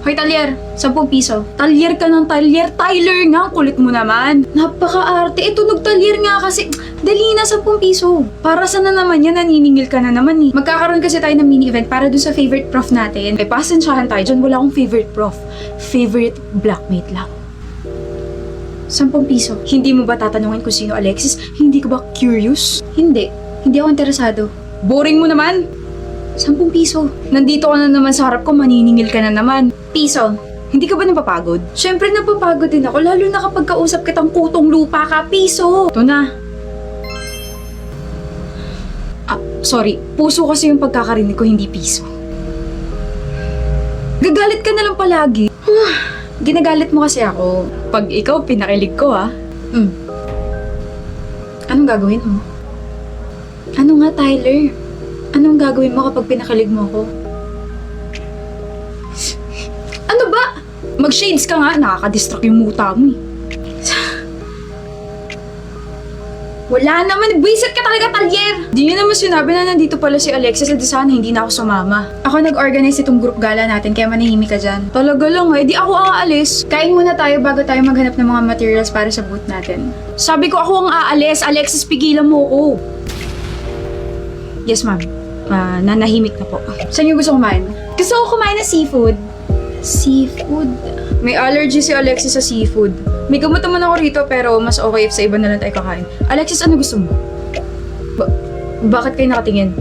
Hoy, Talyer, 10 piso. Talyer ka ng talyer. Tyler nga, ang kulit mo naman. Napaka-arte. Tunog talyer nga kasi. Dali na, 10 piso. Para saan na naman yan? Naniningil ka na naman eh. Magkakaroon kasi tayo ng mini-event para dun sa favorite prof natin. Ay, pasensyahan tayo dyan. Wala akong favorite prof. Favorite blockmate lang. 10 piso. Hindi mo ba tatanungin kung sino Alexis? Hindi ka ba curious? Hindi. Hindi ako interesado. Boring mo naman. 10 piso. Nandito ka na naman sa harap ko, maniningil ka na naman. Piso. Hindi ka ba napapagod? Siyempre napapagod din ako, lalo na kapag kausap kitang kutong lupa ka. Piso. Ito na. Sorry. Puso kasi yung pagkakarinig ko, hindi piso. Gagalit ka na lang palagi. Ginagalit mo kasi ako. Pag ikaw, pinakilig ko Anong gagawin mo? Ano nga, Tyler? Anong gagawin mo kapag pinakilig mo ako? Ano ba? Mag-shades ka nga, nakaka-distract yung muta mo eh. Wala naman, buwisit ka talaga, Talyer! Di niyo naman sinabi na nandito pala si Alexis, di sana hindi na ako sumama. Ako nag-organize itong group gala natin, kaya manahimik ka dyan. Talaga lang di ako aalis. Kain muna tayo bago tayo maghanap ng mga materials para sa booth natin. Sabi ko ako ang aalis, Alexis, pigilan mo ako. Yes, ma'am. Nanahimik na po. Saan niyo gusto kumain? Gusto ko kumain ng seafood. Seafood? May allergy si Alexis sa seafood. May gamot naman ako rito pero mas okay if sa iba na lang tayo kakain. Alexis, ano gusto mo? Bakit kayo nakatingin?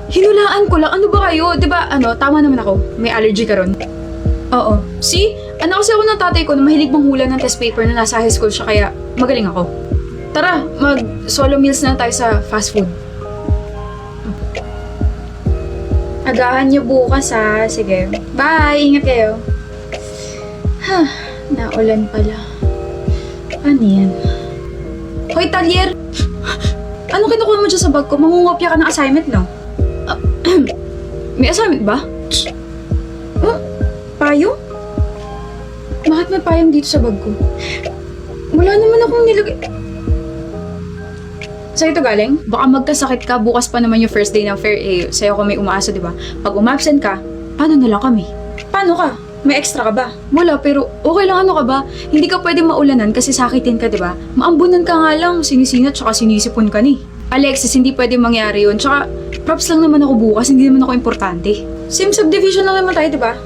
Hinulaan ko lang. Ano ba kayo? Diba, tama naman ako. May allergy ka ron? Oo. See? Kasi ako ng tatay ko na mahilig manghula ng test paper na nasa high school siya kaya magaling ako. Tara, mag-solo meals na tayo sa fast food. Agahan niyo bukas ha. Sige. Bye! Ingat kayo. Naulan pala. Ano yan? Hoy, Talyer! Ano kinukuha mo dyan sa bag ko? Mangungopya ka ng assignment, no? May assignment ba? Payong? Bakit may payong dito sa bag ko? Wala naman akong nilagay. Sa'yo ito galing? Baka magkasakit ka, bukas pa naman yung first day ng fair sa'yo ko may umaasa, di ba? Pag umabsent ka, paano na lang kami? Paano ka? May extra ka ba? Wala, pero okay lang ka ba? Hindi ka pwede maulanan kasi sakitin ka, di ba? Maambunan ka nga lang, sinisinat tsaka sinisipon ka ni. Alexis, hindi pwede mangyari yun. Tsaka, props lang naman ako bukas, hindi naman ako importante. Same subdivision lang naman tayo, di ba?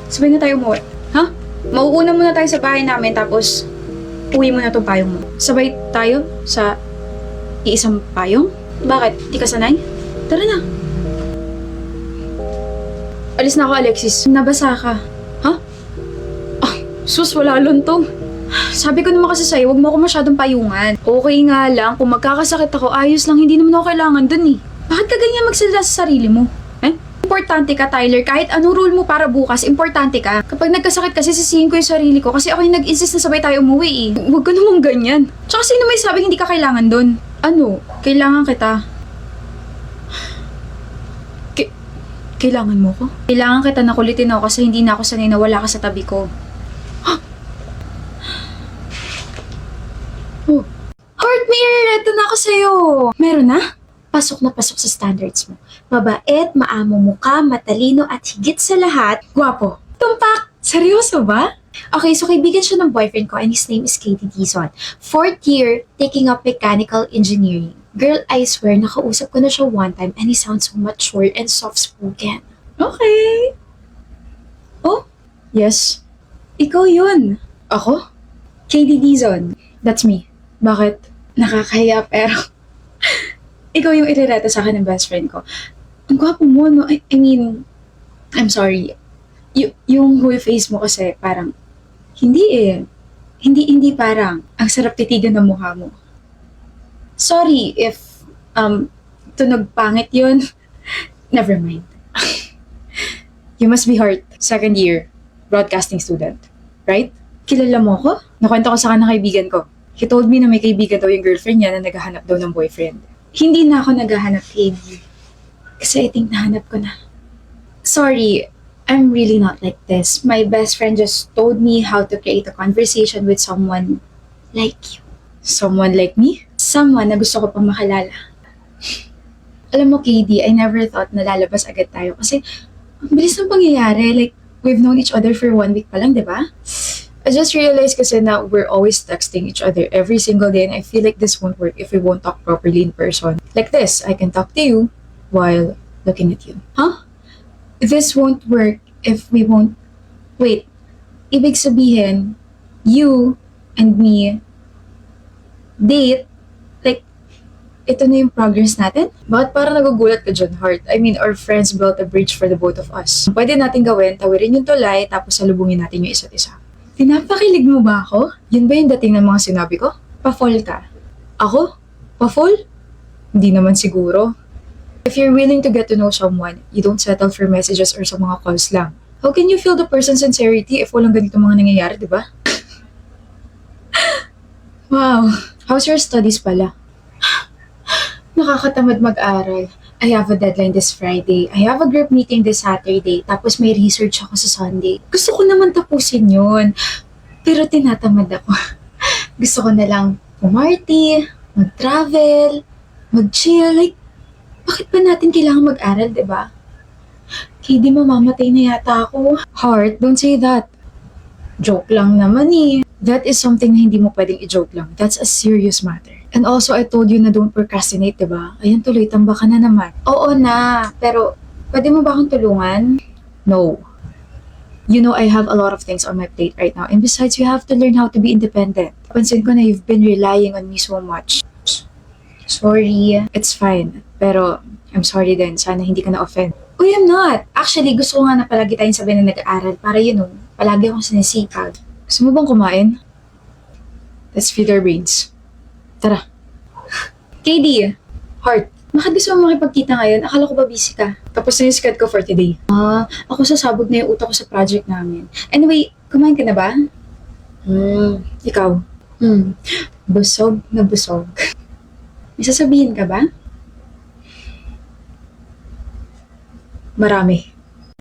Sabay na tayo umuwi. Ha? Mauuna muna tayo sa bahay namin, tapos uwi mo na tong payong mo. Sabay tayo sa iisang payong? Bakit? Di ka sanay? Tara na. Alis na ako, Alexis. Nabasa ka. Ha? Sus, wala luntong. Sabi ko naman kasi sa'yo, huwag mo ako masyadong payungan. Okay nga lang, kung magkakasakit ako, ayos lang, hindi naman ako kailangan dun eh. Bakit ka ganyan magsalita sa sarili mo? Importante ka, Tyler. Kahit anong rule mo para bukas, importante ka. Kapag nagkasakit kasi, sisihin ko yung sarili ko kasi ako yung nag-insist na sabay tayo umuwi eh. Huwag ka namang ganyan. Tsaka sino may sabing hindi ka kailangan dun? Ano? Kailangan kita. Kailangan mo ko? Kailangan kita na kulitin ako kasi hindi na ako sanay na wala ka sa tabi ko. Heart mirror, eto na ako sa'yo. Meron na? Pasok na pasok sa standards mo. Mabait, maamo mo ka, matalino at higit sa lahat, gwapo. Tumpak! Seryoso ba? Okay, so kaibigan siya ng boyfriend ko and his name is Katie Dizon. 4th year, taking up mechanical engineering. Girl, I swear, nakausap ko na siya one time and he sounds so mature and soft-spoken. Okay. Oh? Yes. Ikaw yun. Ako? Katie Dizon. That's me. Bakit? Nakakahiya pero ikaw yung irereto sa akin ng best friend ko. Ang gwapo mo, no? I mean, I'm sorry. Yung whole face mo kasi parang, hindi Hindi parang, ang sarap titigan ng mukha mo. Sorry if, tunog pangit yun. Never mind. You must be Heart, 2nd year, broadcasting student. Right? Kilala mo ko? Nakwento ko sa kanang kaibigan ko. He told me na may kaibigan daw yung girlfriend niya na naghahanap daw ng boyfriend. Hindi na ako naghahanap, KB. Kasi I think nahanap ko na. Sorry, I'm really not like this. My best friend just told me how to create a conversation with someone like you. Someone like me? Someone na gusto ko pang makalala. Alam mo, KD, I never thought na lalabas agad tayo kasi Ang bilis ng pangyayari. Like, we've known each other for 1 week pa lang, di ba? I just realized kasi na we're always texting each other every single day and I feel like this won't work if we won't talk properly in person. Like this, I can talk to you while looking at you. Huh? This won't work if we won't... Wait, ibig sabihin, you and me date, like, ito na yung progress natin? Bakit parang nagugulat ka dyan, Heart? I mean, our friends built a bridge for the both of us. Pwede natin gawin, tawirin yung tulay, tapos salubungin natin yung isa't isa. Pinapakilig mo ba ako? Yun ba yung dating ng mga sinabi ko? Pa-fall ka. Ako? Pa-fall? Hindi naman siguro. If you're willing to get to know someone, you don't settle for messages or sa mga calls lang. How can you feel the person's sincerity if walang ganito mga nangyayari, di ba? Wow. How's your studies pala? Nakakatamad mag-aral. I have a deadline this Friday. I have a group meeting this Saturday. Tapos may research ako sa Sunday. Gusto ko naman tapusin yun. Pero tinatamad ako. Gusto ko na lang pumarty, mag-travel, mag-chill. Like, bakit pa natin kailangan mag-aral, diba? Kaya mamamatay na yata ako. Heart, don't say that. Joke lang naman eh. That is something na hindi mo pwedeng i-joke lang. That's a serious matter. And also, I told you na don't procrastinate, diba? Ayan tuloy, tamba ka na naman. Oo na, pero pwede mo ba akong tulungan? No. You know, I have a lot of things on my plate right now. And besides, you have to learn how to be independent. Pansin ko na you've been relying on me so much. Sorry. It's fine. Pero, I'm sorry din. Sana hindi ka na-offend. Uy, I'm not. Actually, gusto ko nga na palagi tayong sabi na nag-aaral para palagi akong sinisipag. Gusto mo bang kumain? Let's feed our brains. Tara. KD, Heart, bakit gusto mo makipagkita ngayon? Akala ko ba busy ka? Tapos na yung skat ko for today. Ako sasabog na yung utak ko sa project namin. Anyway, kumain ka na ba? Ikaw? Busog na busog. May sasabihin ka ba? Marami.